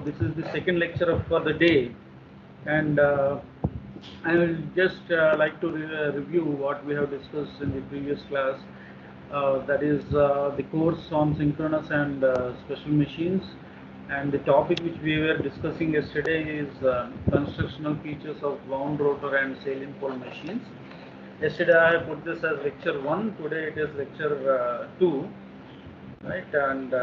this is the second lecture for the day, and I will just like to review what we have discussed in the previous class. That is the course on synchronous and special machines, and the topic which we were discussing yesterday is constructional features of wound rotor and salient pole machines. Yesterday I put this as lecture 1, today it is lecture 2, right? And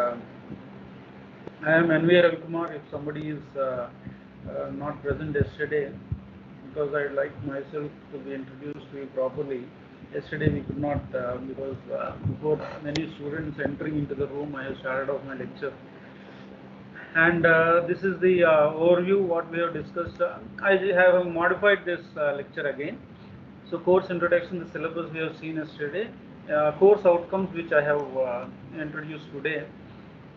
I am NV Ravi Kumar. If somebody is not present yesterday, because I like myself to be introduced to you properly. Yesterday we could not, because before many students entering into the room, I have started off my lecture. And this is the overview what we have discussed. I have modified this lecture again. So course introduction, the syllabus we have seen yesterday. Course outcomes which I have introduced today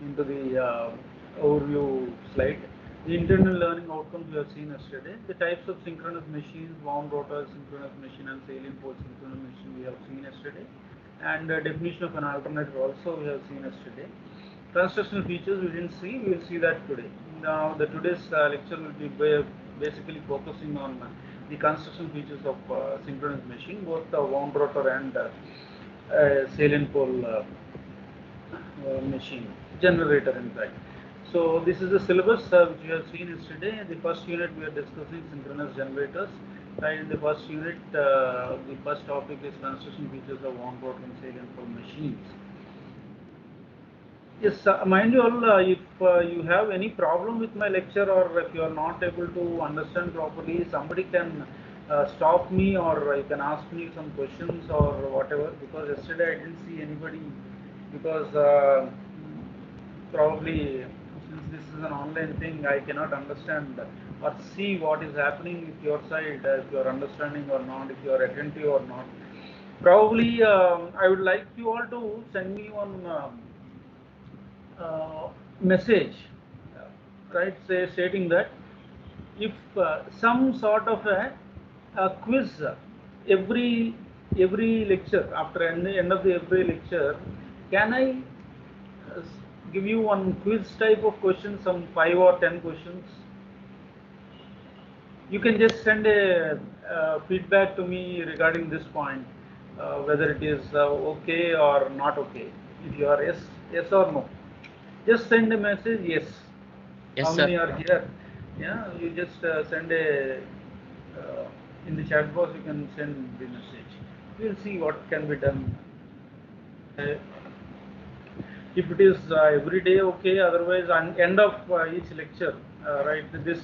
into the overview slide. The internal learning outcomes we have seen yesterday. The types of synchronous machines, wound rotor synchronous machine and salient pole synchronous machine we have seen yesterday. And definition of an alternator also we have seen yesterday. Constructional features we didn't see, we will see that today. Now the today's lecture will be basically focusing on the construction features of synchronous machine, both the wound rotor and salient pole machine, generator in fact. So this is the syllabus which we have seen yesterday. In the first unit we are discussing synchronous generators. In the first unit, the first topic is construction features of wound rotor and salient pole machines. Yes, mind you all, if you have any problem with my lecture or if you are not able to understand properly, somebody can stop me or you can ask me some questions or whatever, because yesterday I didn't see anybody, because probably since this is an online thing, I cannot understand or see what is happening with your side, if you are understanding or not, if you are attentive or not. Probably I would like you all to send me one message, right, stating that if some sort of a quiz every lecture, after the end of the every lecture, can I uh, give you one quiz type of question, some 5 or 10 questions? You can just send a feedback to me regarding this point, whether it is okay or not okay. If you are yes or no, just send a message yes. How Yes, sir. many are here? Yeah, you just send a in the chat box. You can send the message. We'll see what can be done. Uh, if it is every day, okay. Otherwise, on end of each lecture, right, this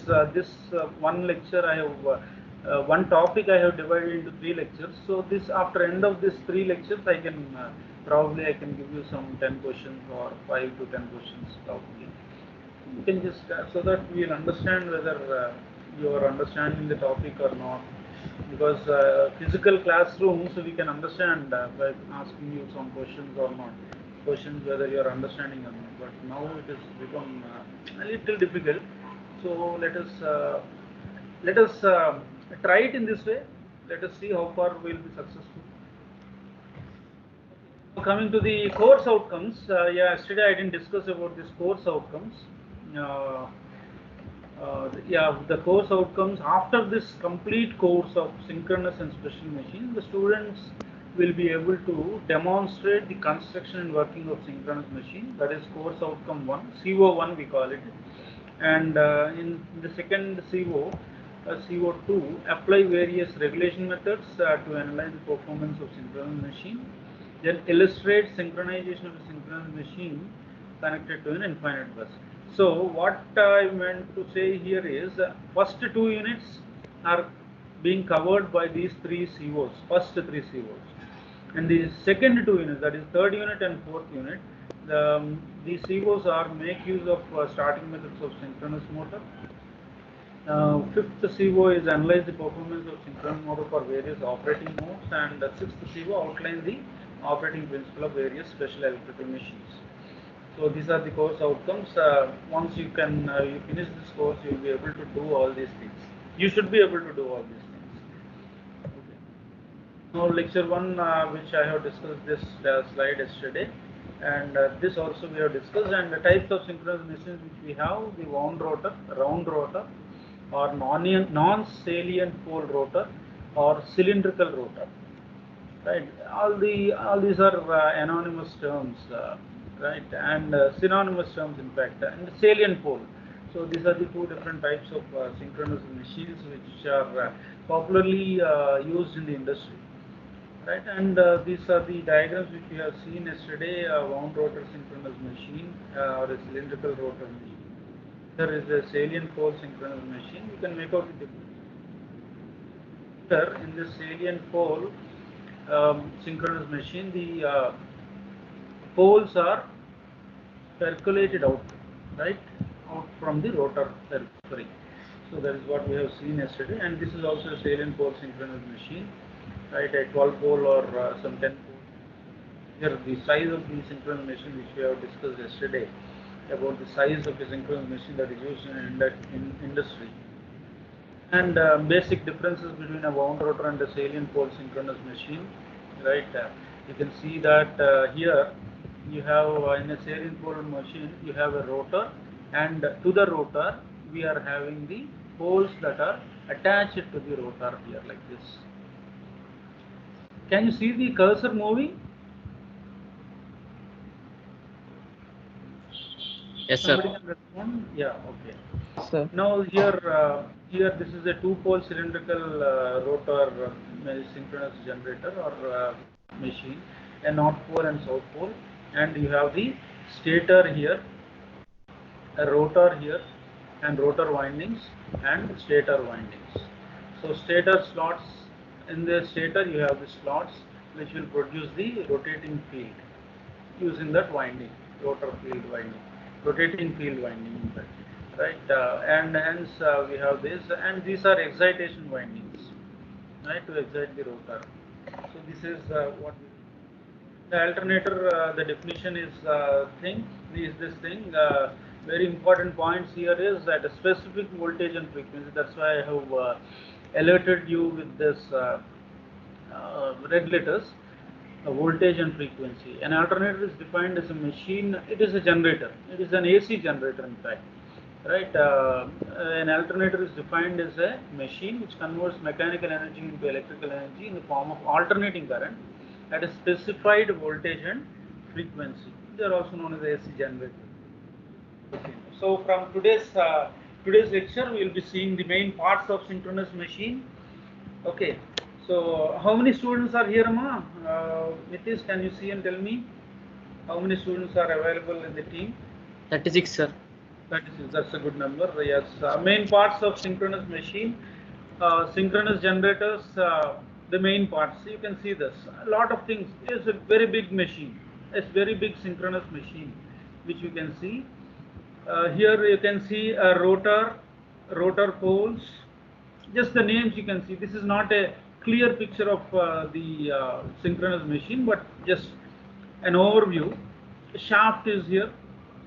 one lecture I have one topic I have divided into 3 lectures. So this, after end of this 3 lectures, I can probably I can give you some 10 questions or 5 to 10 questions probably. You can just so that we will understand whether you are understanding the topic or not, because physical classrooms we can understand by asking you some questions or not, questions whether you are understanding or not, but now it has become a little difficult. So let us try it in this way. Let us see how far we will be successful. Now coming to the course outcomes, yeah, yesterday I didn't discuss about this course outcomes. Uh, yeah, the course outcomes after this complete course of synchronous and special machine, the students will be able to demonstrate the construction and working of synchronous machine. That is course outcome 1, CO1 we call it. And in the second CO2, apply various regulation methods to analyze the performance of synchronous machine. Then illustrate synchronization of a synchronous machine connected to an infinite bus. So what I meant to say here is first 2 units are being covered by these 3 COs, first 3 COs. And the second 2 units, that is third unit and fourth unit, these COs are make use of starting methods of synchronous motor. Fifth CO is analyze the performance of synchronous motor for various operating modes, and sixth CO outline the operating principle of various special electrical machines. So these are the course outcomes. Once you finish this course, you will be able to do all these things. You should be able to do all these things. Okay. Now lecture 1, which I have discussed this slide yesterday. And this also we have discussed. And the types of synchronous machines which we have: the wound rotor, round rotor, or non-salient pole rotor, or cylindrical rotor. Right, all these are anonymous terms, right, and synonymous terms in fact, and salient pole. So these are the two different types of synchronous machines which are popularly used in the industry, right? And these are the diagrams which we have seen yesterday: wound rotor synchronous machine, or a cylindrical rotor machine. There is a salient pole synchronous machine. You can make out the difference. Here in this salient pole synchronous machine, the poles are percolated out, right, out from the rotor periphery. So that is what we have seen yesterday, and this is also a salient pole synchronous machine, right, a 12 pole or some 10 pole. Here the size of the synchronous machine which we have discussed yesterday, about the size of a synchronous machine that is used in industry. And basic differences between a wound rotor and a salient pole synchronous machine, right? You can see that here you have in a salient pole machine you have a rotor, and to the rotor we are having the poles that are attached to the rotor here like this. Can you see the cursor moving? Yes, sir. Somebody can respond? Yeah, okay. Sir. Now here this is a two-pole cylindrical rotor synchronous generator or machine, a north pole and south pole, and you have the stator here, a rotor here, and rotor windings and stator windings. So stator slots, in the stator you have the slots which will produce the rotating field using that winding, rotor field winding, rotating field winding in fact, right, and hence we have this, and these are excitation windings, right, to excite the rotor. So this is what the alternator, the definition is this thing, very important points here is that a specific voltage and frequency. That's why I have alerted you with this red letters, voltage and frequency. An alternator is defined as a machine. It is a generator. It is an AC generator, in fact. Right? An alternator is defined as a machine which converts mechanical energy into electrical energy in the form of alternating current at a specified voltage and frequency. They are also known as AC generator. Okay. So from today's lecture, we will be seeing the main parts of synchronous machine. Okay. So how many students are here, Ma? Nitish, can you see and tell me how many students are available in the team? 36, sir. 36. That's a good number. Yes. Main parts of synchronous machine, synchronous generators. The main parts. You can see this. A lot of things. It's a very big machine. It's very big synchronous machine, which you can see. Here you can see a rotor poles. Just the names you can see. This is not a clear picture of the synchronous machine, but just an overview. A shaft is here,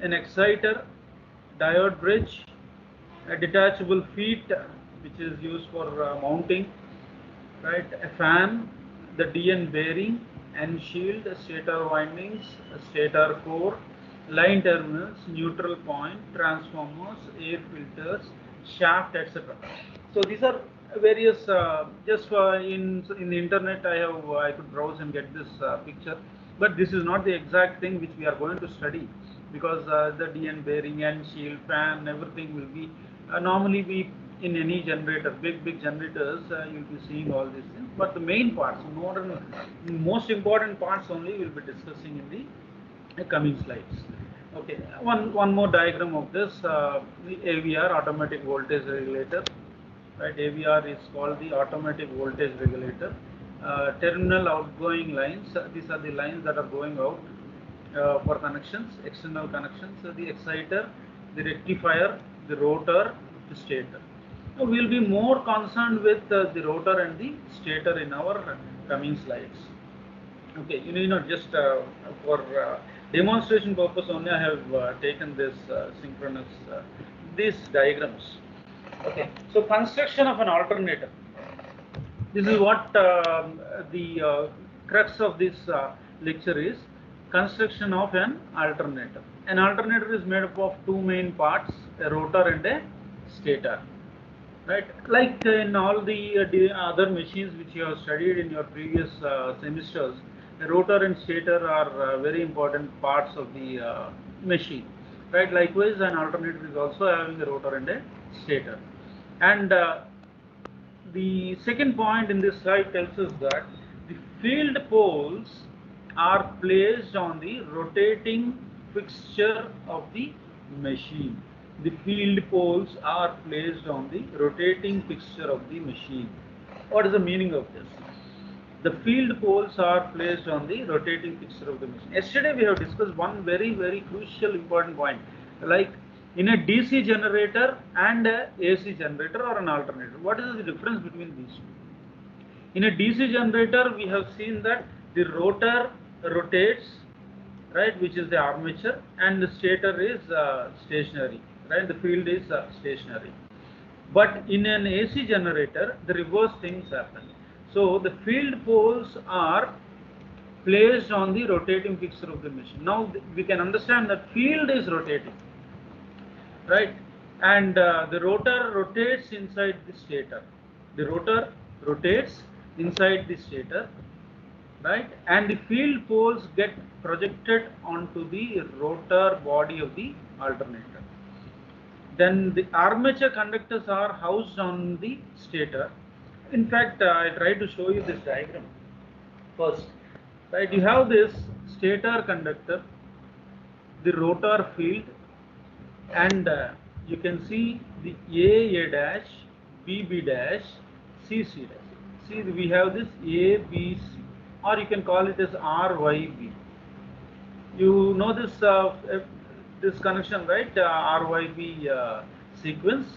an exciter, diode bridge, a detachable feet which is used for mounting, right? A fan, the DN bearing, N shield, stator windings, stator core, line terminals, neutral point, transformers, air filters, shaft, etc. So these are various. Just in the internet, I could browse and get this picture, but this is not the exact thing which we are going to study, because the DN bearing and shield, fan, everything will be normally be in any generator, big generators. You'll be seeing all these things, but the main parts, most important parts only we'll be discussing in the coming slides. Okay, one more diagram of this, the AVR, automatic voltage regulator, right? AVR is called the automatic voltage regulator. Terminal outgoing lines, these are the lines that are going out for connections, external connections, the exciter, the rectifier, the rotor, the stator. Now we will be more concerned with the rotor and the stator in our coming slides. Okay, just for demonstration purpose only, I have taken this synchronous, these diagrams. Okay, so construction of an alternator. This is what the crux of this lecture is. construction of an alternator. An alternator is made up of two main parts, a rotor and a stator. Right, like in all the other machines which you have studied in your previous semesters, the rotor and stator are very important parts of the machine. Right, likewise, an alternator is also having a rotor and a stator. And the second point in this slide tells us that the field poles are placed on the rotating fixture of the machine. The field poles are placed on the rotating fixture of the machine. What is the meaning of this? The field poles are placed on the rotating fixture of the machine. Yesterday we have discussed one very crucial important point, like in a DC generator and a AC generator or an alternator. What is the difference between these two? In a DC generator, we have seen that the rotor rotates, right, which is the armature, and the stator is stationary, right, the field is stationary. But in an AC generator, the reverse things happen. So the field poles are placed on the rotating fixture of the machine. Now we can understand that field is rotating, right, and the rotor rotates inside the stator. The rotor rotates inside the stator, right, and the field poles get projected onto the rotor body of the alternator. Then the armature conductors are housed on the stator. In fact, I try to show you this diagram first. Right, you have this stator conductor, the rotor field, and you can see the A dash, B dash, C dash. See, we have this A, B, C, or you can call it as R, Y, B. You know this connection, right? RYB sequence,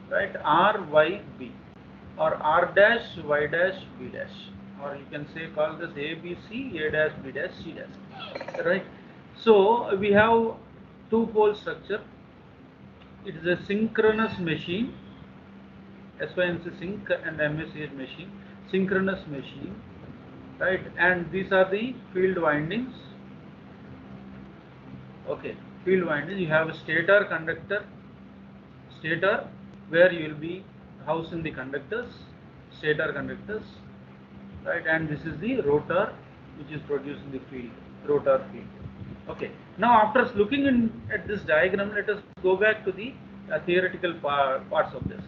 right? RYB, or R dash, Y dash, B dash, or you can say call this ABC, A dash, B dash, C dash, right? So we have two pole structure. It is a synchronous machine, SYNC sync and MSH machine, synchronous machine, right? And these are the field windings. Okay, field windings. You have a stator conductor, stator, where you will be housing the conductors, stator conductors, right? And this is the rotor, which is producing the field, rotor field. Okay. Now, after looking at this diagram, let us go back to the theoretical parts of this.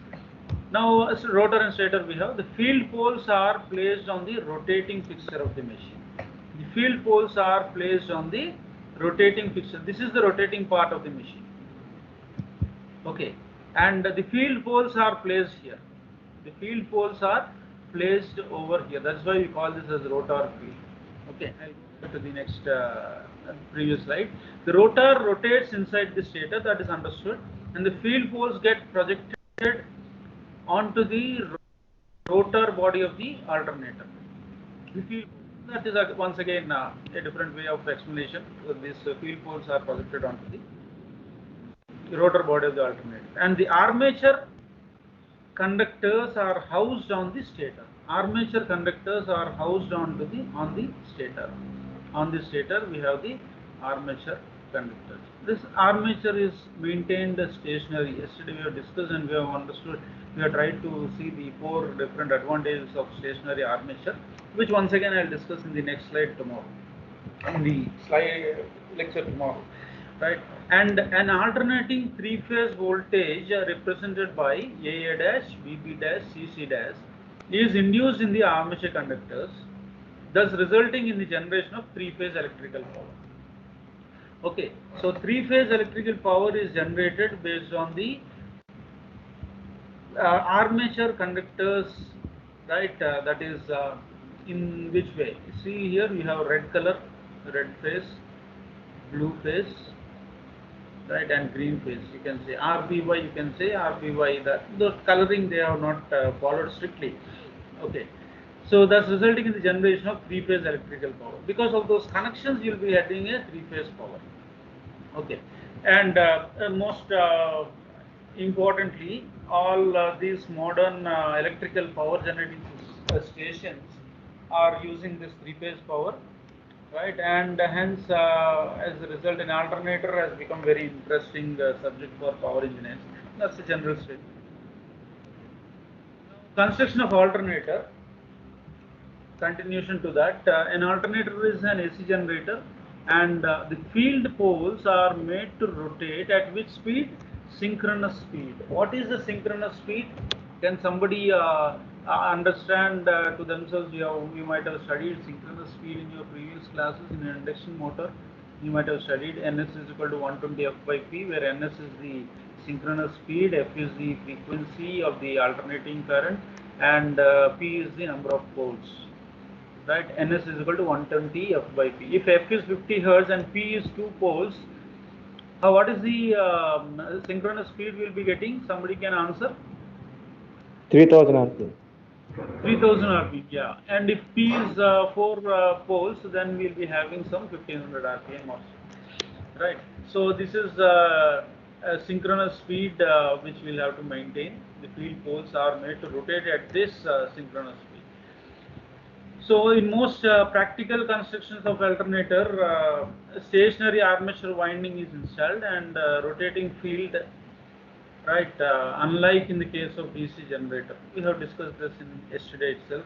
Now, as rotor and stator, we have the field poles are placed on the rotating fixture of the machine. The field poles are placed on the rotating fixture. This is the rotating part of the machine. Okay, and the field poles are placed here. The field poles are placed over here. That's why we call this as rotor field. Okay, I'll go to the next previous slide. The rotor rotates inside the stator, that is understood, and the field poles get projected onto the rotor body of the alternator. The field, that is once again a different way of explanation. These field poles are projected onto the rotor body of the alternator, and the armature conductors are housed on the stator. Armature conductors are housed on the stator. On the stator, we have the armature conductors. This armature is maintained stationary. Yesterday we have discussed and we have understood. We have tried to see the four different advantages of stationary armature, which once again I will discuss in the next slide tomorrow, in the slide lecture tomorrow, right? And an alternating three-phase voltage represented by AA dash, BB dash, CC dash is induced in the armature conductors, thus resulting in the generation of three-phase electrical power. Okay, so three-phase electrical power is generated based on the armature conductors, right? That is in which way? See here we have red color, red phase, blue phase, right, and green phase. You can say RBY, you can say RBY. That the coloring they have not followed strictly. Okay, so that's resulting in the generation of three-phase electrical power. Because of those connections, you will be having a three-phase power. Okay, and most importantly, all these modern electrical power generating stations are using this three-phase power, right? And hence, as a result, an alternator has become very interesting subject for power engineers. That's a general statement. Construction of alternator. Continuation to that, an alternator is an AC generator, and the field poles are made to rotate at which speed? Synchronous speed. What is the synchronous speed? Can somebody understand to themselves? You might have studied synchronous speed in your previous classes in an induction motor. You might have studied Ns is equal to 120 F by P, where Ns is the synchronous speed, F is the frequency of the alternating current, and P is the number of poles. Right, Ns is equal to 120 F by P. If F is 50 Hertz and P is 2 poles, what is the synchronous speed we'll be getting? Somebody can answer? 3000 RPM. 3000 RPM, yeah. And if P is 4 poles, then we'll be having some 1500 RPM also. Right. So this is a synchronous speed which we'll have to maintain. The field poles are made to rotate at this synchronous speed. So in most practical constructions of alternator, stationary armature winding is installed and rotating field, right, unlike in the case of DC generator. We have discussed this in yesterday itself,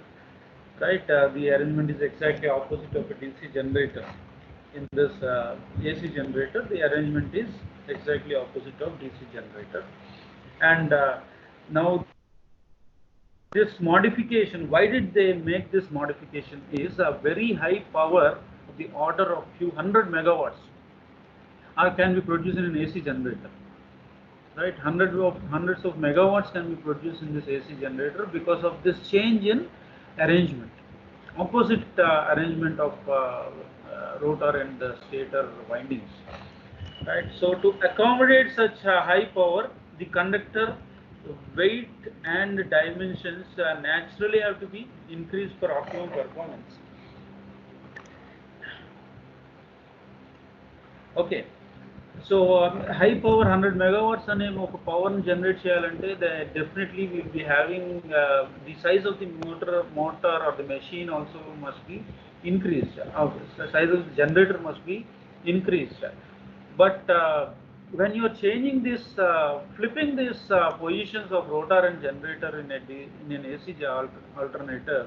right. The arrangement is exactly opposite of a DC generator. In this AC generator, the arrangement is exactly opposite of DC generator. And now this modification, why did they make this modification, is a very high power of the order of few hundred megawatts can be produced in an AC generator, right? Hundreds of megawatts can be produced in this AC generator because of this change in arrangement, opposite arrangement of rotor and stator windings, right? So to accommodate such high power, the conductor weight and dimensions naturally have to be increased for optimum performance. Okay, so high power 100 megawatts అనే ఒక power generate చేయాలంటే definitely will be having the size of the motor or the machine also must be increased. The size of the generator must be increased. But when you are changing this, flipping these positions of rotor and generator in an AC alternator,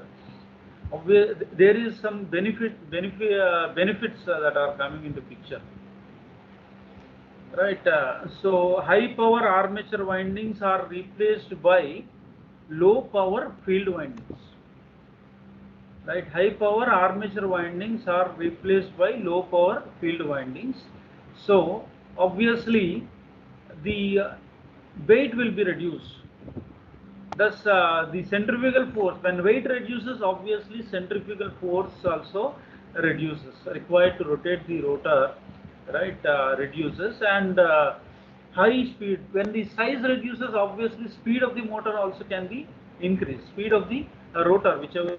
there is some benefits that are coming into picture. Right, so high power armature windings are replaced by low power field windings. Right, high power armature windings are replaced by low power field windings. So obviously the weight will be reduced. Thus the centrifugal force, when weight reduces, obviously centrifugal force also reduces, required to rotate the rotor, right, reduces. And high speed, when the size reduces, obviously speed of the motor also can be increased. Speed of the rotor, whichever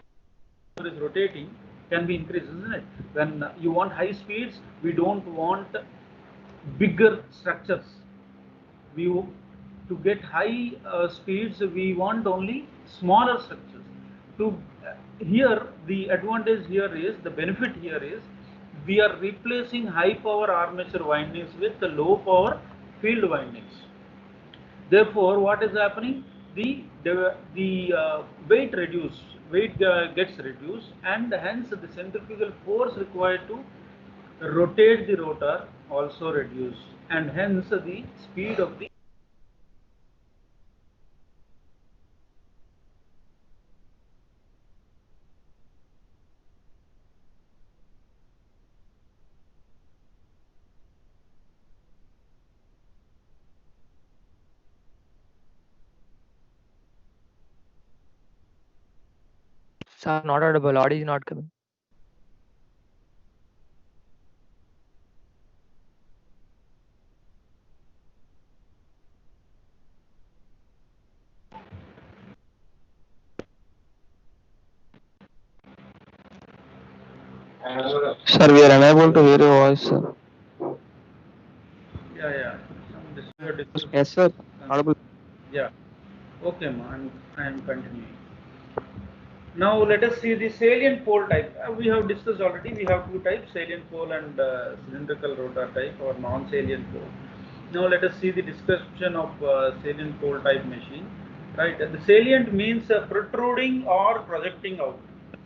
is rotating, can be increased, isn't it? When you want high speeds, we don't want bigger structures. To get high speeds, we want only smaller structures. To here, the advantage here is, the benefit here is, we are replacing high power armature windings with the low power field windings. Therefore, what is happening? The weight gets reduced, and hence the centrifugal force required to rotate the rotor also reduced, and hence the speed of the Sir, not audible. Audio is not coming. Sir, we are unable to hear your voice, sir. yeah. Some Yes, sir. Audible. Yeah. Okay, ma. I am continuing. Now let us see the salient pole type. We have discussed already. We have two types: salient pole and cylindrical rotor type, or non-salient pole. Now let us see the description of salient pole type machine. Right. The salient means protruding or projecting out.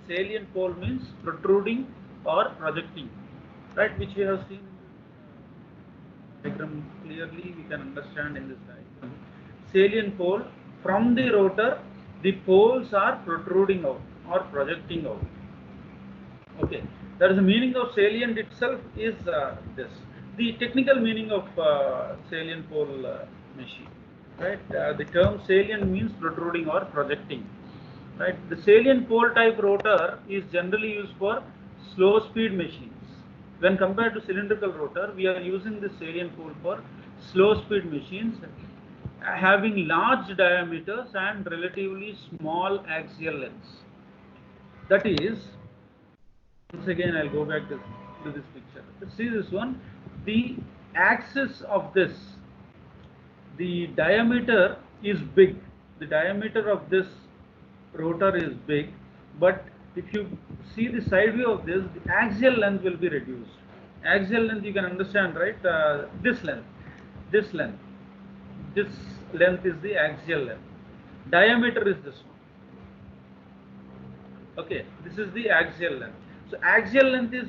Salient pole means protruding or projecting. Right, which we have seen in the diagram clearly. We can understand in this diagram. Salient pole, from the rotor, the poles are protruding out or projecting out. Okay, that is the meaning of salient itself is this. The technical meaning of salient pole machine, right? The term salient means protruding or projecting, right? The salient pole type rotor is generally used for slow speed machines. When compared to cylindrical rotor, we are using the salient pole for slow speed machines having large diameters and relatively small axial lengths. That is, once again I'll go back to this picture. See this one, the axis of this, the diameter is big. The diameter of this rotor is big, but if you see the side view of this, the axial length will be reduced. Axial length you can understand, right? This length, this length, this length is the axial length. Diameter is this one. Okay, this is the axial length. So axial length is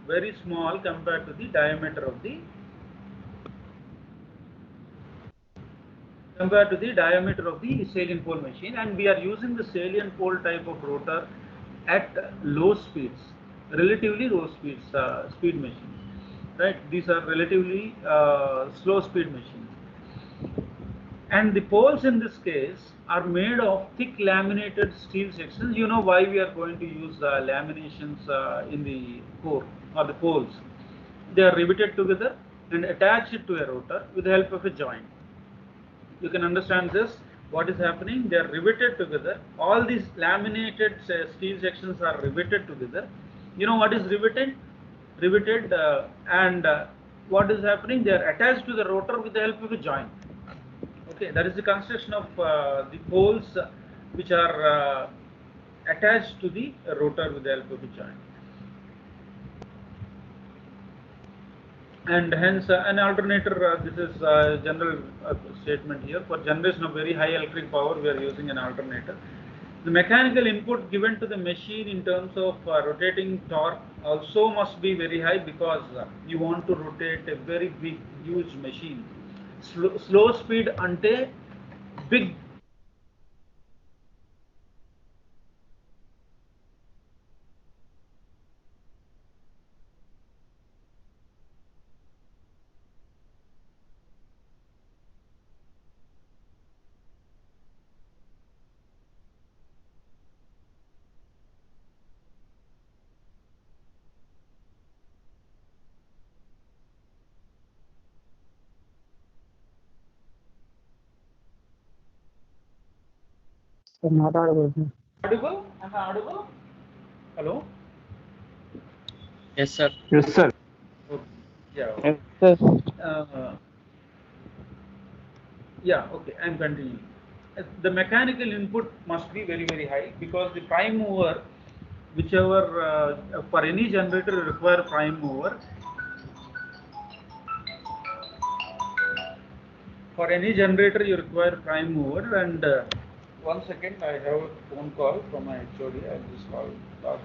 very small compared to the diameter of the salient pole machine, and we are using the salient pole type of rotor at low speeds, relatively low speeds, speed machines, right? These are relatively slow speed machines. And the poles in this case are made of thick laminated steel sections. You know why we are going to use laminations in the core or the poles. They are riveted together and attached to a rotor with the help of a joint. You can understand this. What is happening? They are riveted together. All these laminated steel sections are riveted together. You know what is riveted? Riveted and what is happening? They are attached to the rotor with the help of a joint. Okay, that is the construction of the poles which are attached to the rotor with the help of a joint. And hence an alternator, this is a general statement here. For generation of very high electric power, we are using an alternator. The mechanical input given to the machine in terms of rotating torque also must be very high, because you want to rotate a very big, huge machine. Slow speed ante big Not audible. audible? Am I audible? Hello? Yes, sir. Yes, sir. Okay. Yeah. Yes, Okay. sir. Yeah, okay, I'm continuing. The mechanical input must be very, very high, because the prime mover, whichever, for any generator you require prime mover. For any generator you require prime mover, and 1 second, I have a phone call from my HOD. I'll just talk,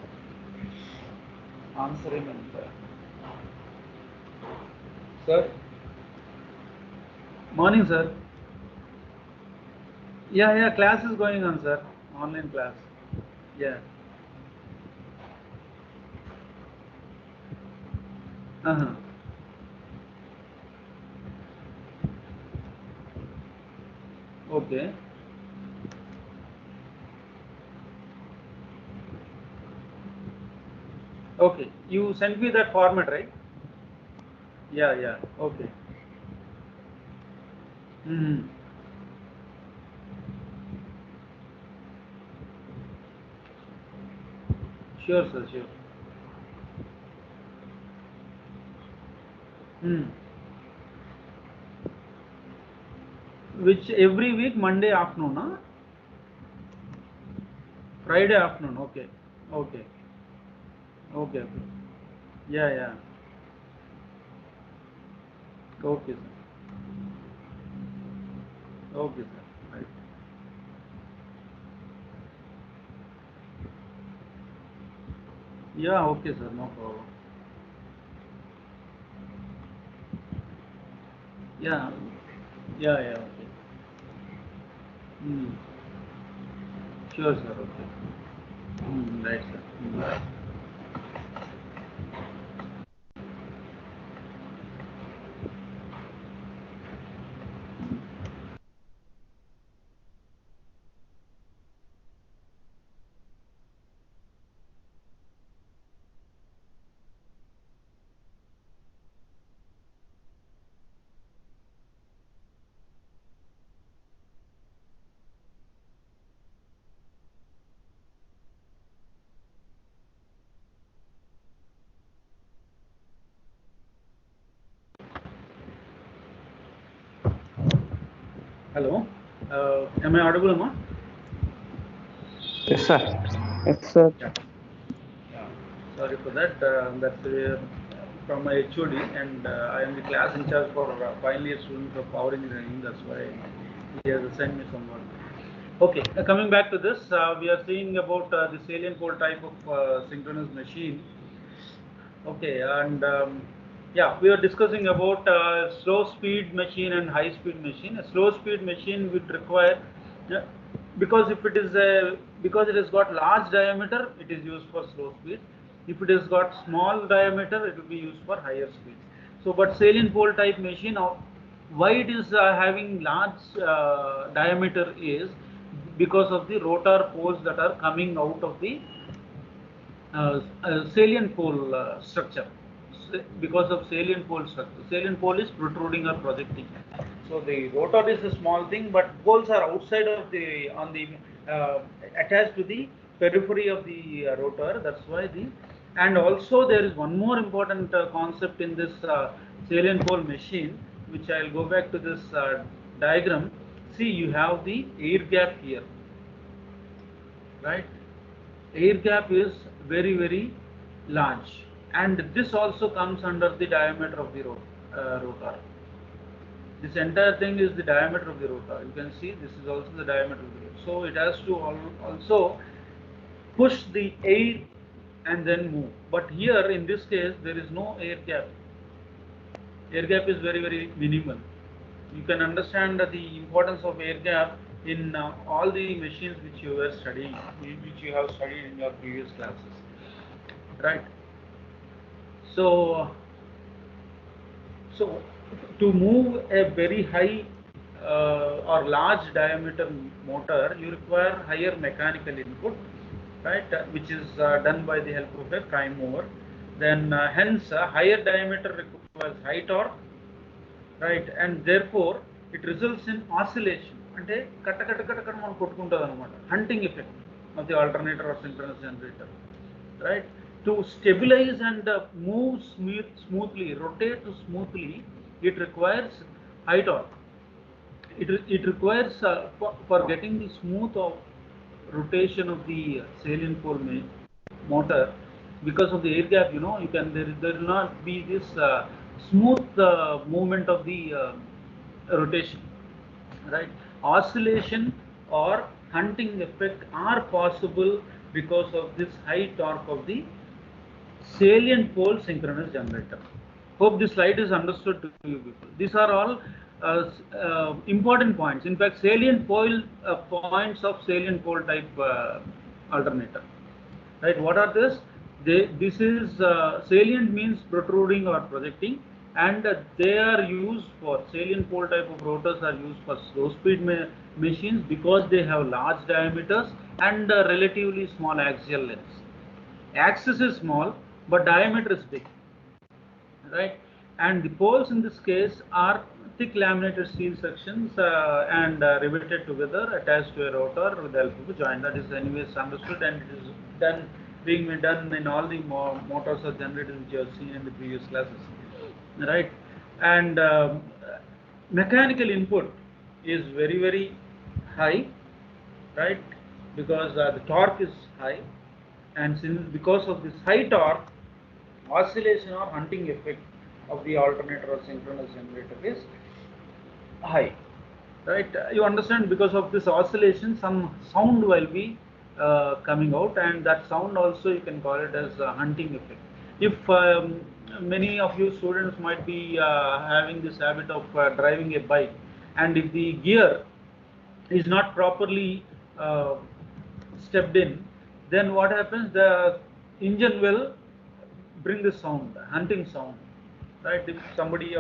answer him and sir. Morning, sir. Yeah, class is going on, sir. Online class. Yeah. Uh-huh. Okay. Okay. You sent me that format, right? Yeah. Okay. Hmm. Sure, sir. Sure. Hmm. Which every week Monday afternoon, huh? Friday afternoon. Okay. Okay. Okay. Okay. Yeah. Yeah. Okay, sir. Okay, sir. Right. Yeah. Okay, sir. No problem. Yeah. Yeah. Yeah. Okay. Hmm. Sure, sir. Okay. Right, sir. Hello. Am I audible, ma? Yes, sir. Yes, sir. Yeah. Yeah. Sorry for that. That's from my HOD, and I am the class in charge for final year students of power engineering. That's why he has assigned me some work. Okay. Coming back to this, we are seeing about the salient pole type of synchronous machine. Okay, and yeah, we are discussing about slow speed machine and high speed machine. A slow speed machine would require, yeah, because if it is a, because it has got large diameter, it is used for slow speed. If it has got small diameter, it will be used for higher speeds. So, but salient pole type machine, why it is having large diameter is because of the rotor poles that are coming out of the salient pole structure. Because of salient pole structure, salient pole is protruding or projecting. So the rotor is a small thing, but poles are outside of the on the attached to the periphery of the rotor. That's why the, and also there is one more important concept in this salient pole machine, which I'll go back to this diagram. See, you have the air gap here, right? Air gap is very large, and this also comes under the diameter of the rotor. This entire thing is the diameter of the rotor. You can see this is also the diameter of the rotor. So it has to also push the air and then move. But here in this case there is no air gap. Air gap is very minimal. You can understand the importance of air gap in all the machines which you were studying, which you have studied in your previous classes, right? So, so to move a very high or large diameter motor, you require higher mechanical input, right? Which is done by the help of a prime mover. Then, hence, higher diameter requires high torque, right? And therefore it results in oscillation, అంటే కట్ట కట్ట కట్ట కట్ట మనం కొట్టుకుంటుంది అనమాట, hunting effect of the alternator or synchronous generator, right? To stabilize and move smoothly, rotate smoothly, it requires high torque. It requires for getting the smooth of rotation of the salient pole motor, because of the air gap, you know, you can, there will not be this smooth movement of the rotation, right? Oscillation or hunting effect are possible because of this high torque of the salient pole synchronous generator. Hope this slide is understood to you people. These are all important points. In fact, salient pole points of salient pole type alternator. Right? What are this? This is salient means protruding or projecting, and they are used for, salient pole type of rotors are used for slow speed machines because they have large diameters and relatively small axial lengths. Axis is small, but diameter is big, right? And the poles in this case are thick laminated steel sections and riveted together, attached to a rotor with the help of a joint. That is anyways understood, and it is done, being done in all the motors or generators which you have seen in the previous classes, right? And mechanical input is very high, right? because the torque is high, and since because of this high torque, oscillation or hunting effect of the alternator or synchronous generator is high, right? You understand, because of this oscillation some sound will be coming out, and that sound also you can call it as a hunting effect. If many of you students might be having this habit of driving a bike, and if the gear is not properly uh, stepped in, then what happens? The engine will bring the sound, hunting sound, right? If somebody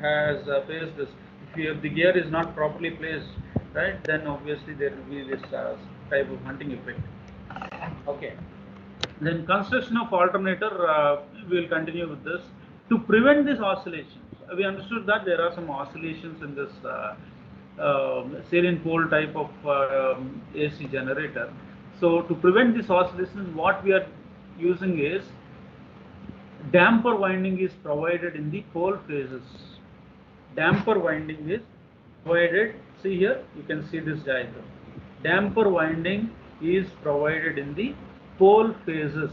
has faced this, if the gear is not properly placed, right, then obviously there will be this type of hunting effect. Okay. Then construction of alternator, we will continue with this. To prevent these oscillations, we understood that there are some oscillations in this salient pole type of AC generator. So to prevent these oscillations, what we are using is damper winding is provided in the pole phases. Damper winding is provided, see here, you can see this diagram. Damper winding is provided in the pole phases.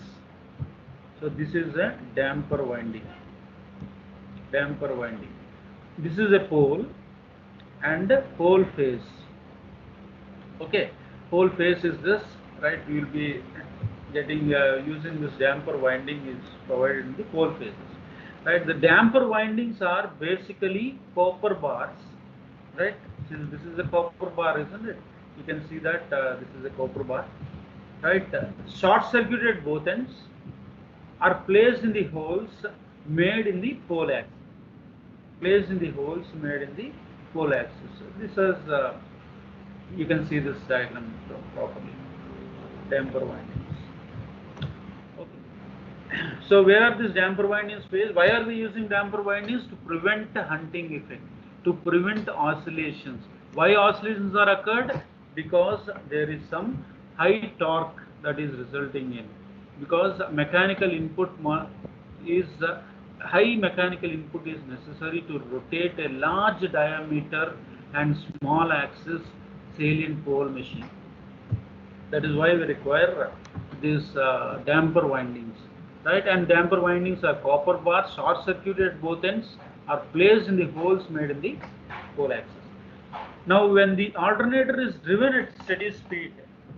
So this is a damper winding. Damper winding. This is a pole and a pole phase. Okay, pole phase is this, right? We will be getting using this damper winding is provided in the pole phases. Right, the damper windings are basically copper bars, right? Since this is a copper bar, isn't it? You can see that this is a copper bar, right? Short-circuited both ends are placed in the holes made in the pole axis. Placed in the holes made in the pole axis. So this is you can see this diagram properly. Damper windings. So where are these damper windings placed? Why are we using damper windings? To prevent hunting effect, to prevent oscillations. Why oscillations are occurred? Because there is some high torque that is resulting in. Because mechanical input is high mechanical input is necessary to rotate a large diameter and small axis salient pole machine. That is why we require these damper windings. Right, and damper windings are copper bars, short-circuited at both ends, are placed in the holes made in the pole axis. Now, when the alternator is driven at steady speed,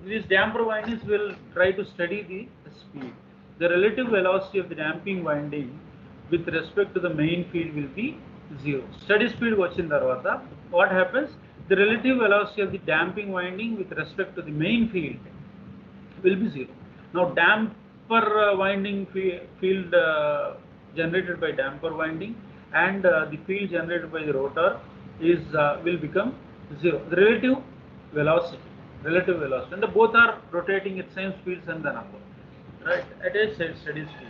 these damper windings will try to steady the speed. The relative velocity of the damping winding with respect to the main field will be 0. Steady speed vachin tarvata, what happens? The relative velocity of the damping winding with respect to the main field will be 0. Now, damper winding field generated by damper winding and the field generated by the rotor is will become 0. The relative velocity, and the both are rotating at same speeds and then upward, right, at a steady speed.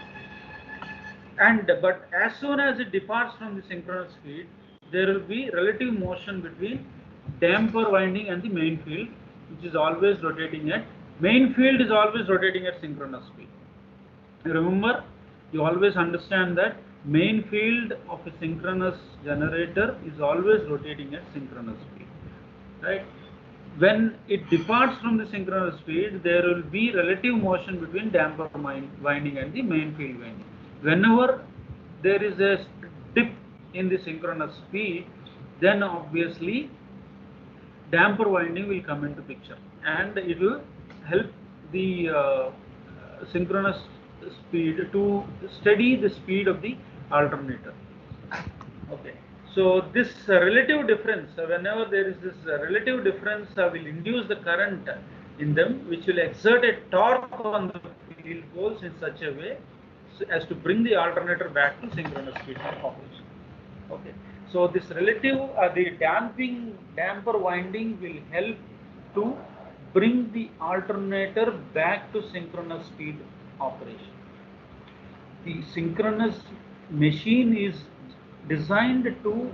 And but as soon as it departs from the synchronous speed, there will be relative motion between damper winding and the main field, which is always rotating at main field is always rotating at synchronous speed. Remember, you always understand that main field of a synchronous generator is always rotating at synchronous speed, right? When it departs from the synchronous speed, there will be relative motion between damper winding and the main field winding. Whenever there is a dip in the synchronous speed, then obviously damper winding will come into picture, and it will help the synchronous speed to steady the speed of the alternator. Okay, so this relative difference, whenever there is this relative difference, will induce the current in them, which will exert a torque on the field poles in such a way as to bring the alternator back to synchronous speed of operation. Okay, so this relative, the damper winding will help to bring the alternator back to synchronous speed operation. The synchronous machine is designed to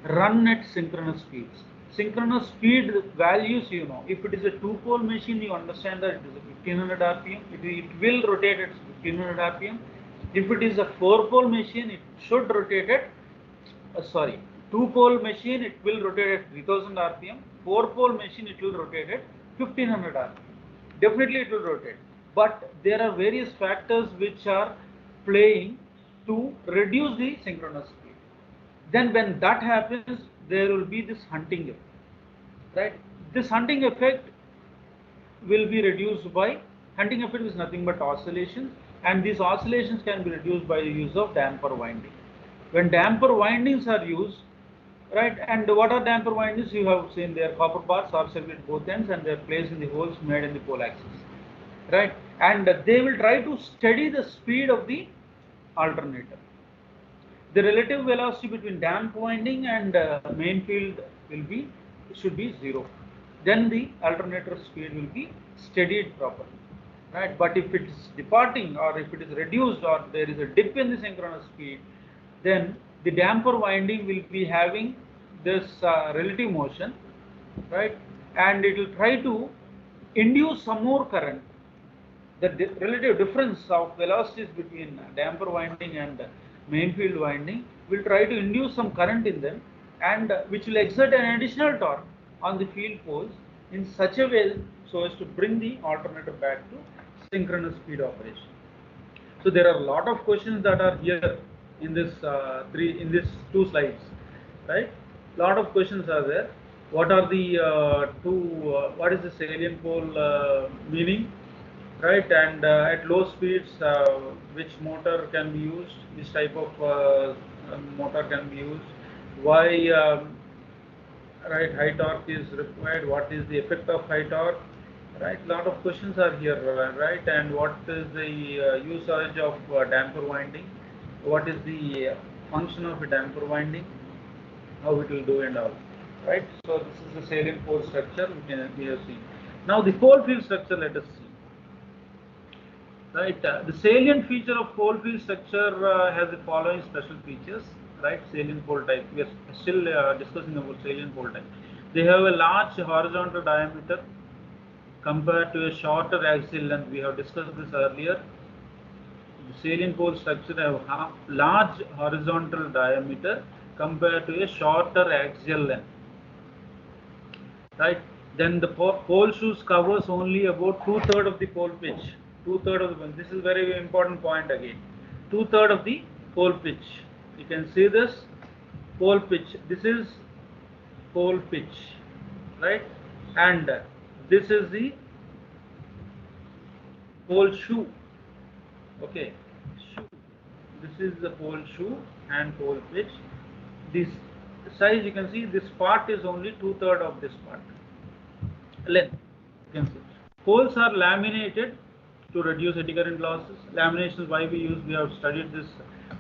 run at synchronous speeds. Synchronous speed values, you know, if it is a two-pole machine, you understand that it is a 1500 rpm, it will rotate at 1500 rpm. If it is a four-pole machine, it should rotate at, two-pole machine, it will rotate at 3000 rpm. Four-pole machine, it will rotate at 1500 rpm. definitely it will rotate. But there are various factors which are playing to reduce the synchronous speed. Then when that happens, there will be this hunting effect, right? This hunting effect will be reduced by, hunting effect is nothing but oscillations, and these oscillations can be reduced by the use of damper winding. When damper windings are used, right, and what are damper windings? You have seen their copper bars are set at both ends and they are placed in the holes made in the pole axis, right, and they will try to steady the speed of the alternator. The relative velocity between damp winding and main field will be, should be 0. Then the alternator speed will be steadied properly, right? But if it is departing or if it is reduced or there is a dip in the synchronous speed, then the damper winding will be having this relative motion, right? And it will try to induce some more current. The relative difference of velocities between damper winding and main field winding will try to induce some current in them, and which will exert an additional torque on the field poles in such a way so as to bring the alternator back to synchronous speed operation. So there are a lot of questions that are here in this two slides, right? Lot of questions are there. What are the what is the salient pole meaning? Right, and at low speeds, which motor can be used? This type of motor can be used. Why, right, high torque is required? What is the effect of high torque? Right, lot of questions are here, right? And what is the usage of damper winding? What is the function of a damper winding? How it will do and all, right? So this is the salient pole structure we have seen. Now the pole field structure, let us see. Right, the salient feature of pole field structure has the following special features, right? Salient pole type. We are still discussing about salient pole type. They have a large horizontal diameter compared to a shorter axial length. We have discussed this earlier. The salient pole structure have large horizontal diameter compared to a shorter axial length, right? Then the pole shoes covers only about 2/3 of the pole pitch. 2/3 of the pole. This is very important point again. 2/3 of the pole pitch. You can see this pole pitch. This is pole pitch, right? And this is the pole shoe. Okay, shoe. This is the pole shoe and pole pitch. This size, you can see this part is only 2/3 of this part. Length. You can see. Poles are laminated to reduce eddy current losses. Lamination is why we have studied this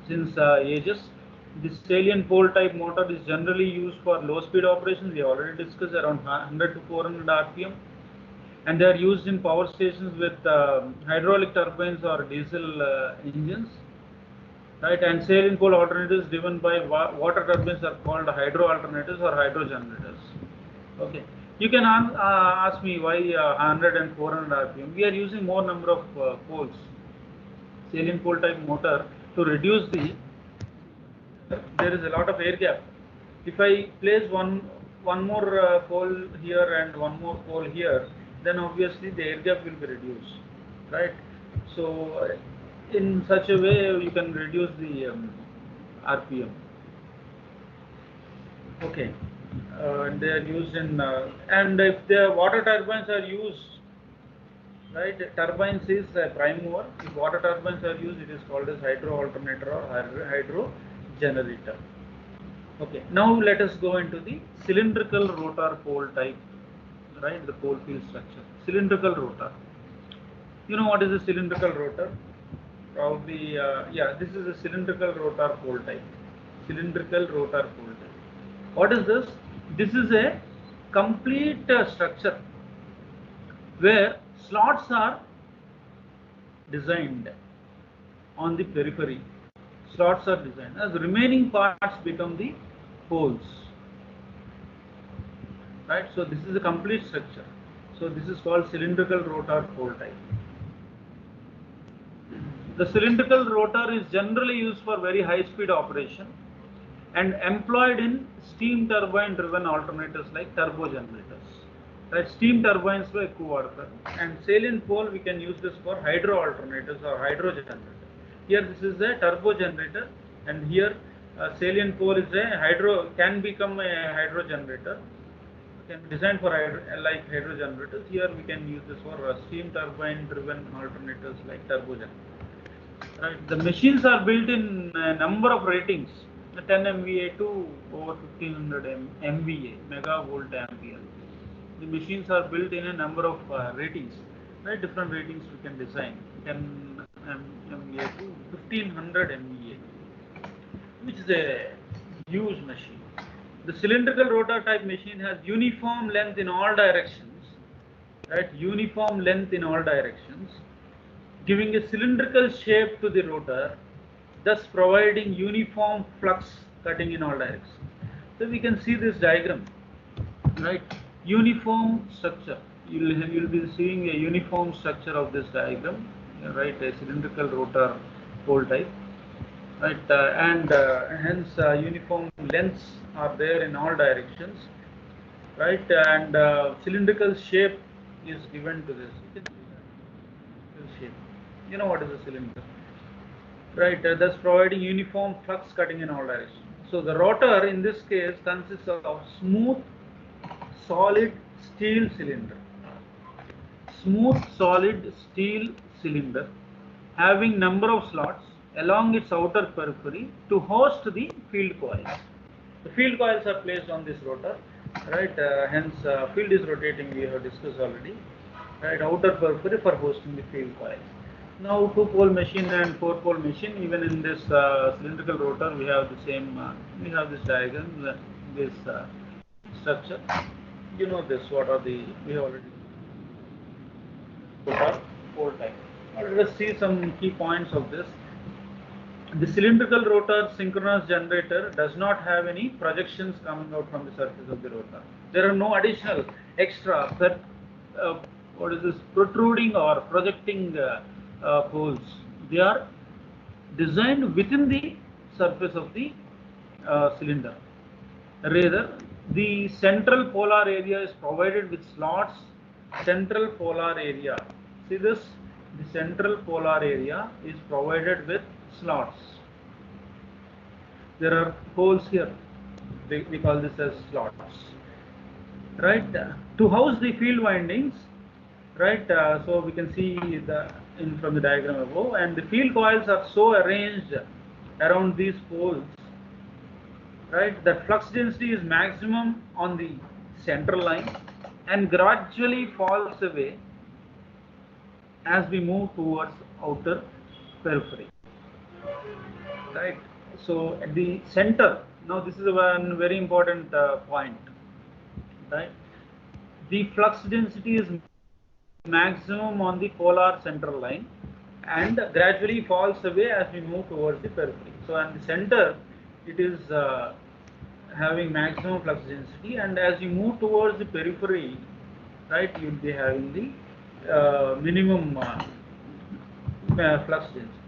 since ages. This salient pole type motor is generally used for low speed operations. We have already discussed, around 100 to 400 RPM, and they are used in power stations with hydraulic turbines or diesel engines, right? And salient pole alternators driven by water turbines are called hydro alternators or hydro generators. Okay. You can ask me why 100 and 400 RPM. We are using more number of poles, salient pole type motor, to reduce the, there is a lot of air gap. If I place one more pole here and one more pole here, then obviously the air gap will be reduced, right? So in such a way you can reduce the RPM. Okay. They are used in, and if the water turbines are used, right, turbines is a prime mover. If water turbines are used, it is called as hydro alternator or hydro generator. Okay, now let us go into the cylindrical rotor pole type, right, the pole field structure. Cylindrical rotor. You know what is a cylindrical rotor? Probably, yeah, this is a cylindrical rotor pole type. Cylindrical rotor pole type. What is this? This is a complete structure where slots are designed on the periphery. Slots are designed as the remaining parts become the poles, right? So this is a complete structure. So this is called cylindrical rotor pole type. The cylindrical rotor is generally used for very high speed operation and employed in steam turbine driven alternators like turbo generators, Right, steam turbines లో ఎక్కువ వాడతారు. And salient pole we can use this for hydro alternators or hydro generator. Here this is a turbo generator, and here salient pole is a can become a hydro generator, can be designed for like hydro generators. Here we can use this for steam turbine driven alternators like turbo generators. Right. The machines are built in a number of ratings, 10 MVA to over 1500 MVA, megavolt ampere. The machines are built in a number of ratings, right? Different ratings we can design, 10 MVA to 1500 MVA, which is a huge machine. The cylindrical rotor type machine has uniform length in all directions, right? Uniform length in all directions, giving a cylindrical shape to the rotor, thus providing uniform flux cutting in all directions. So we can see this diagram, right? Uniform structure. You'll be seeing a uniform structure of this diagram, right? A cylindrical rotor pole type, right? And hence uniform lengths are there in all directions, right? And cylindrical shape is given to this. You can see that shape. You know what is a cylinder, right? Thus providing uniform flux cutting in all directions. So the rotor in this case consists of smooth solid steel cylinder. Smooth solid steel cylinder having number of slots along its outer periphery to host the field coils. The field coils are placed on this rotor, right? Hence field is rotating, we have discussed already, right? Outer periphery for hosting the field coils. Now 2-pole machine and 4-pole machine, even in this cylindrical rotor we have the same, we have this diagram, this structure. You know this, what are the, we have already rotor pole type. Now let us see some key points of this. The cylindrical rotor synchronous generator does not have any projections coming out from the surface of the rotor. There are no additional extra protruding or projecting poles. They are designed within the surface of the cylinder. Rather, the central polar area is provided with slots. Central polar area. See this? The central polar area is provided with slots. There are holes here. We call this as slots. Right? To house the field windings, right? So we can see from the diagram above, and the field coils are so arranged around these poles, right, that flux density is maximum on the central line and gradually falls away as we move towards outer periphery, right? So at the center, now this is one very important point, right? The flux density is maximum on the polar central line and gradually falls away as we move towards the periphery. So at the center it is having maximum flux density, and as you move towards the periphery, right, you will be having the minimum flux density.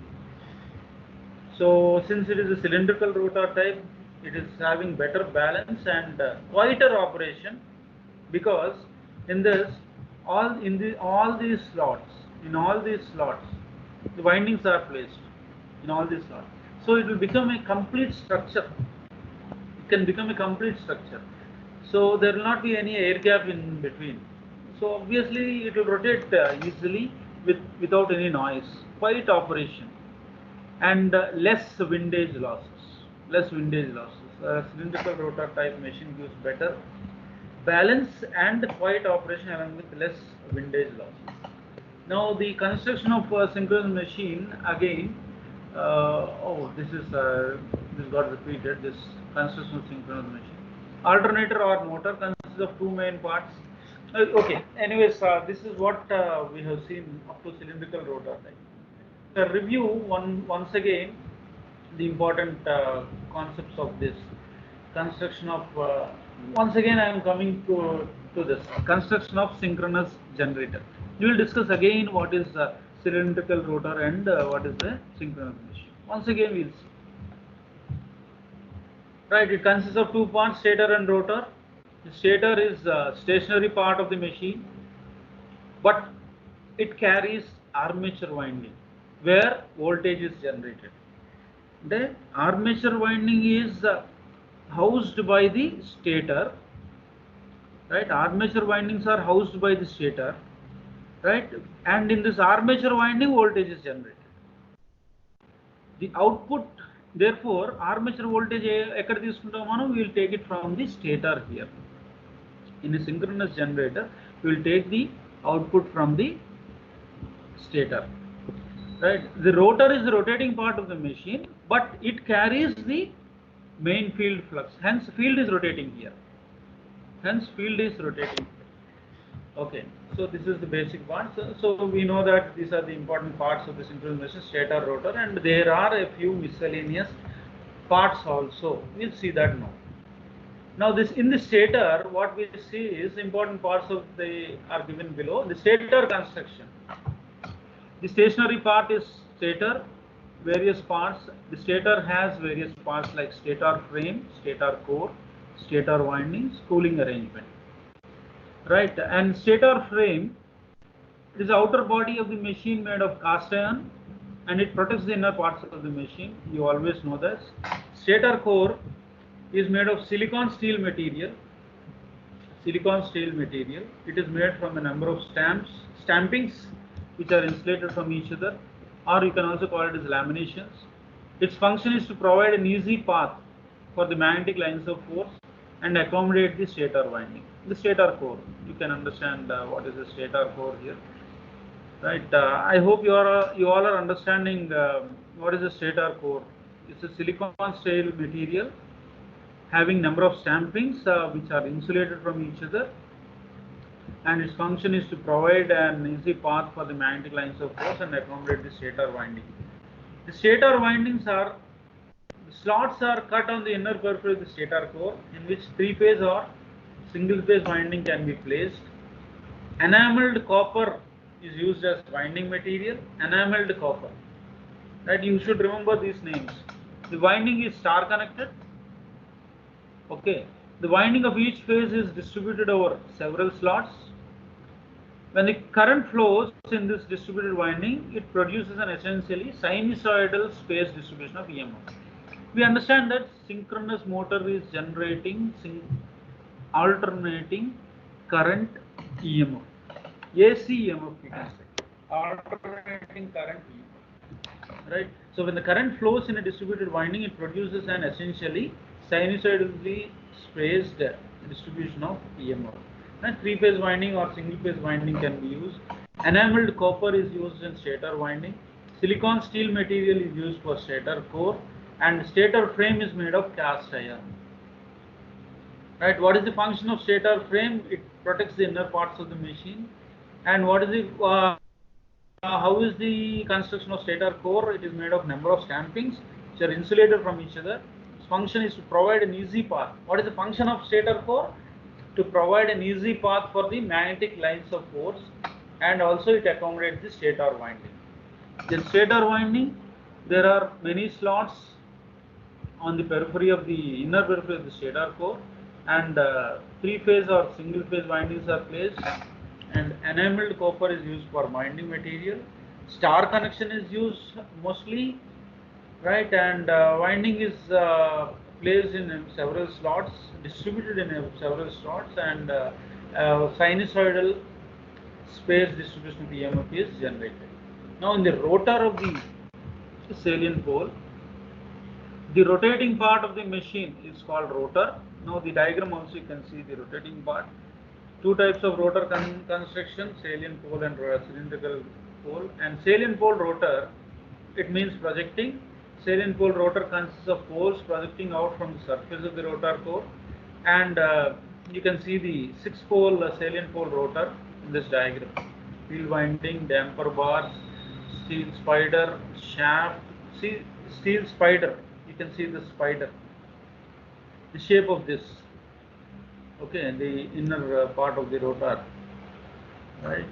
So since it is a cylindrical rotor type, it is having better balance and quieter operation, because in this all these slots, the windings are placed in all these slots. So it will become a complete structure. It can become a complete structure. So there will not be any air gap in between. So obviously it will rotate easily without any noise. Quiet operation and less windage losses. Cylindrical rotor type machine gives better balance and quiet operation along with less windage losses. Now the construction of a synchronous machine again. This got repeated. This construction of synchronous machine. Alternator or motor consists of two main parts. Okay. Anyways, this is what we have seen up to cylindrical rotor type. Review once again the important concepts of this construction of. Once again, I am coming to this construction of synchronous generator. We will discuss again what is cylindrical rotor and what is the synchronous machine. Once again, we will see. Right, it consists of two parts, stator and rotor. The stator is a stationary part of the machine, but it carries armature winding where voltage is generated. The armature winding is housed by the stator, right? Armature windings are housed by the stator, right? And in this armature winding, voltage is generated. The output, therefore, armature voltage ekkada తీసుకుంటాం మనం, we will take it from the stator here. In a synchronous generator, we will take the output from the stator, right? The rotor is the rotating part of the machine, but it carries the main field flux, hence field is rotating here, hence field is rotating. Okay, so this is the basic part. So we know that these are the important parts of the synchronous machine, stator, rotor, and there are a few miscellaneous parts also. We'll see that now. Now this in the stator, what we see is important parts of the are given below. The stator construction. The stationary part is stator, various parts. The stator has various parts like stator frame, stator core, stator windings, cooling arrangement. Right, and stator frame is the outer body of the machine made of cast iron, and it protects the inner parts of the machine. You always know this. Stator core is made of silicon steel material. Silicon steel material. It is made from a number of stampings which are insulated from each other, or you can also call it as laminations. Its function is to provide an easy path for the magnetic lines of force and accommodate the stator winding. The stator core, you can understand what is the stator core here, right? I hope you all are understanding what is the stator core. It's a silicon steel material having number of stampings which are insulated from each other, and its function is to provide an easy path for the magnetic lines of force and accommodate the stator winding. The stator windings are, the slots are cut on the inner periphery of the stator core, in which three-phase or single-phase winding can be placed. Enameled copper is used as winding material. Enameled copper, right? You should remember these names. The winding is star connected. Okay, the winding of each phase is distributed over several slots. When the current flows in this distributed winding, it produces an essentially sinusoidal space distribution of EMF. We understand that synchronous motor is generating alternating current EMF, AC EMF we can say, alternating current EMF, right? So when the current flows in a distributed winding, it produces an essentially sinusoidally spaced distribution of EMF. And three-phase winding or single-phase winding can be used. Enameled copper is used in stator winding. Silicon steel material is used for stator core, and stator frame is made of cast iron. Right? What is the function of stator frame? It protects the inner parts of the machine. And what is the how is the construction of stator core? It is made of number of stampings which are insulated from each other. Its function is to provide an easy path. What is the function of stator core? To provide an easy path for the magnetic lines of force, and also it accommodates the stator winding. The stator winding, there are many slots on the periphery of the inner periphery of the stator core, and three-phase or single-phase windings are placed, and enameled copper is used for winding material. Star connection is used mostly, right? And winding is placed in several slots, distributed in several slots, and sinusoidal space distribution of EMF is generated. Now in the rotor of the salient pole, the rotating part of the machine is called rotor. Now the diagram also you can see the rotating part. Two types of rotor construction, salient pole and cylindrical pole. And salient pole rotor, it means projecting. Salient pole rotor consists of poles projecting out from the surface of the rotor core, and you can see the 6-pole salient pole rotor in this diagram. Field winding, damper bars, steel spider, shaft. See, steel spider, you can see the spider, the shape of this, okay, the inner part of the rotor, right?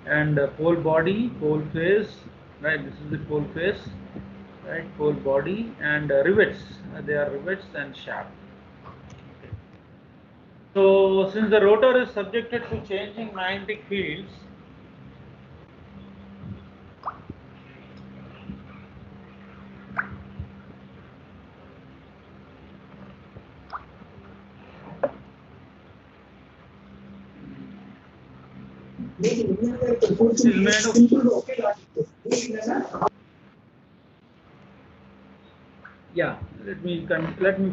And pole body, pole face, right? This is the pole face, right? Pole body, and rivets, they are rivets and shaft. Okay. So since the rotor is subjected to changing magnetic fields, is made of yeah. Let me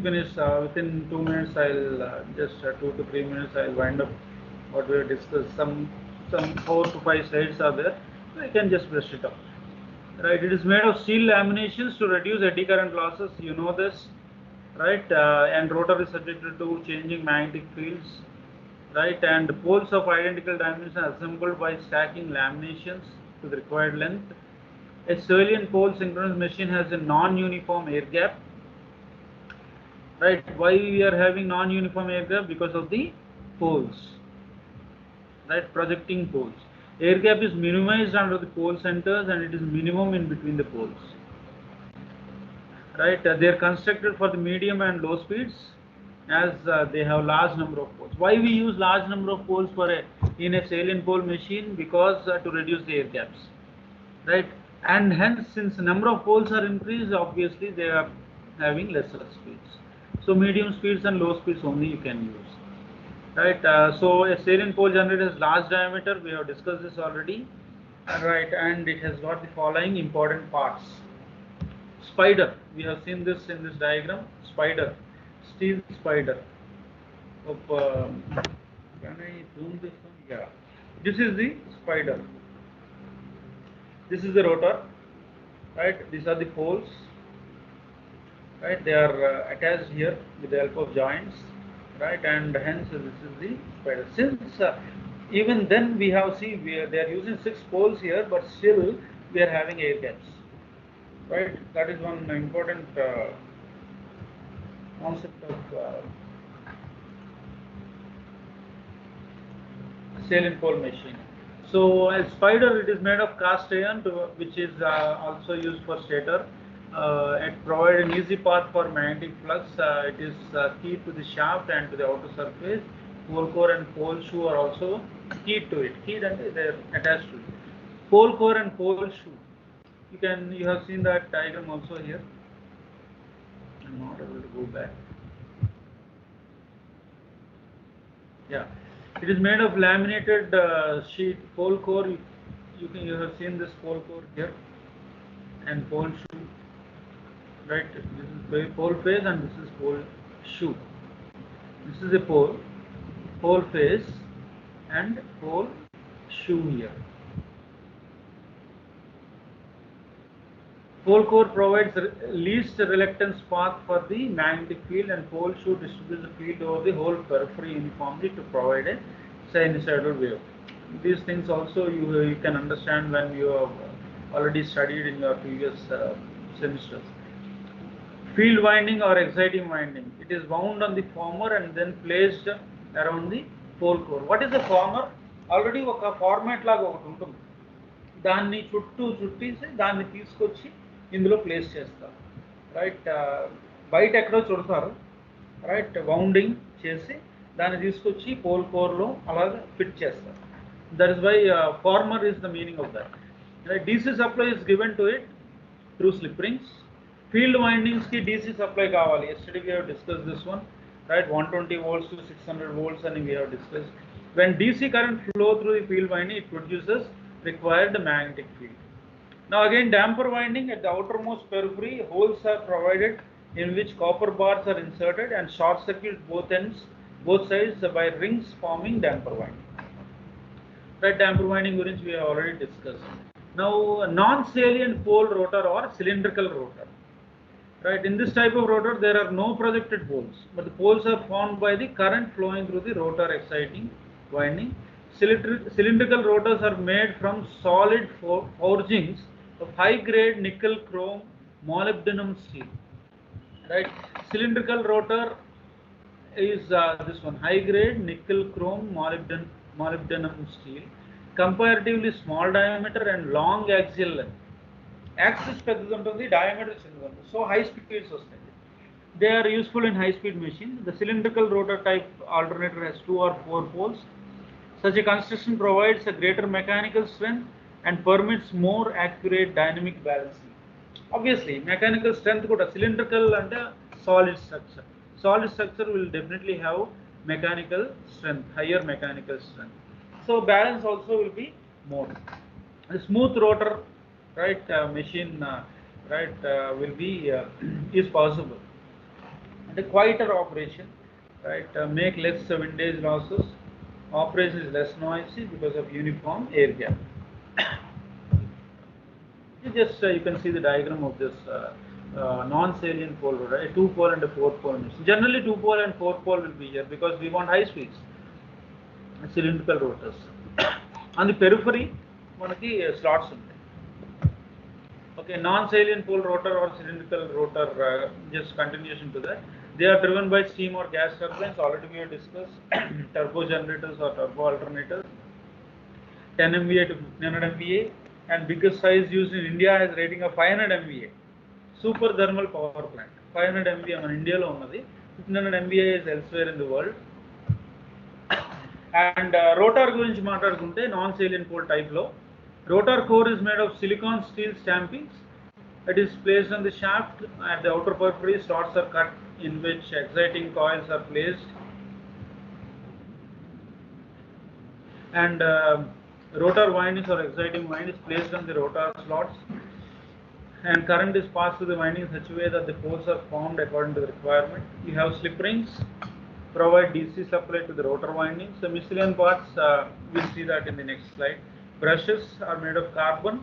finish within 2 minutes. I'll just 2 to 3 minutes. I'll wind up what we have discussed. Some 4 to 5 slides are there. I can just brush it up. Right. It is made of steel laminations to reduce eddy current losses. You know this, right? And rotor is subjected to changing magnetic fields, right? And poles of identical dimension are assembled by stacking laminations to the required length. A Swailian pole synchronous machine has a non-uniform air gap, right? Why we are having non-uniform air gap? Because of the poles, right? Projecting poles. Air gap is minimized under the pole centers and it is minimum in between the poles, right? They are constructed for the medium and low speeds as they have large number of poles. Why we use large number of poles in a Swailian pole machine? Because to reduce the air gaps, right? And hence, since the number of poles are increased, obviously they are having lesser speeds. So medium speeds and low speeds only you can use, right? So a Swailian pole generator has large diameter. We have discussed this already, right? And it has got the following important parts. Spider, we have seen this in this diagram. Spider, steel spider of can I zoom this one? Yeah, this is the spider. This is the rotor, right? These are the poles, right? They are attached here with the help of joints, right? And hence this is the spider. Since even then we have they are using 6 poles here, but still we are having air gaps, right? That is one important concept of Swailian pole machine. So a spider, it is made of cast iron, which is also used for stator. It provides an easy path for magnetic flux. It is keyed to the shaft and to the outer surface. Pole core and pole shoe are also keyed to it. Keyed and they are attached to it. Pole core and pole shoe. You have seen that diagram also here. I'm not able to go back. Yeah, it is made of laminated sheet pole core. You have seen this pole core here and pole shoe, right? This is pole face and this is pole shoe. This is a pole face and pole shoe here. Pole core provides least reluctance path for the magnetic field, and pole shoe distributes the field over the whole periphery uniformly to provide a sinusoidal wave. These things also you can understand when you have already studied in your previous semesters. Field winding or exciting winding. It is wound on the former and then placed around the pole core. What is the former? Already ఒక format లాగా ఒకటి ఉంటుంది. దాన్ని చుట్టేసి దాన్ని తీసుకొచ్చి ఇందులో place చేస్తారు, రైట్? బయట ఎక్కడో చుడతారు, రైట్? వౌండింగ్ చేసి దాన్ని తీసుకొచ్చి పోల్ కోర్లో అలాగే ఫిట్ చేస్తారు. That is why former is the meaning of that. DC supply is given to it through slip rings. Field windings కి డీసీ సప్లై కావాలి. Yesterday we have discussed this one, right? 120 volts to 600 volts and we have discussed. When DC current flow through the field winding, it produces required magnetic field. Now again, damper winding. At the outermost periphery, holes are provided in which copper bars are inserted and short circuit both sides by rings forming damper winding. Right, damper winding gurinchi we have already discussed. Now non-salient pole rotor or cylindrical rotor. Right, in this type of rotor there are no projected poles, but the poles are formed by the current flowing through the rotor exciting winding. Cylindrical rotors are made from solid forgings of high grade nickel chrome molybdenum steel. Right, cylindrical rotor is this one, high grade nickel chrome molybdenum steel, comparatively small diameter and long axial length. Axis పెద్దది ఉంటుంది, diameter చిన్నది ఉంటుంది. So high speeds వస్తాయి. They are useful in high-speed machines. The cylindrical rotor type alternator has 2 or 4 poles. Such a construction provides a greater mechanical strength and permits more accurate dynamic balancing. Obviously, mechanical strength kuda cylindrical and solid structure. Solid structure will definitely have mechanical strength, higher mechanical strength. So balance also will be more. A smooth rotor, right, machine, right, will be is possible. And a quieter operation, right, make less windage losses. Operation is less noisy because of uniform air gap. You can see the diagram of this non-salient pole rotor, a 2-pole and a 4-pole machine. Generally 2-pole and 4-pole will be here because we want high speeds, cylindrical rotors. On the periphery, మనకి slots ఉంటాయి. Okay, non-salient pole rotor or cylindrical rotor, just continuation to that. They are driven by steam or gas turbines. Already we have discussed turbo generators or turbo alternators. 10 MVA to 1500 MVA, and biggest size used in India has rating of 500 MVA. Super thermal power plant. 500 MVA మన ఇండియాలో ఉన్నది. 1500 MVA is elsewhere in the world. And rotor గురించి మాట్లాడుకుంటే non salient pole type లో rotor core is made of silicon steel stampings. It is placed on the shaft. At the outer periphery, slots are cut in which exciting coils are placed, and rotor windings or exciting windings placed on the rotor slots, and current is passed through the winding in such a way that the poles are formed according to the requirement. You have slip rings, provide DC supply to the rotor windings. The miscellaneous parts, we'll see that in the next slide. Brushes are made of carbon.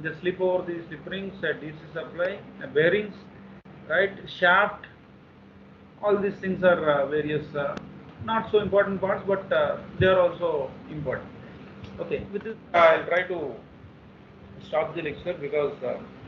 They slip over the slip rings at DC supply. Bearings, right? Shaft. All these things are various not so important parts, but they are also important. Okay, with this I'll try to stop the lecture because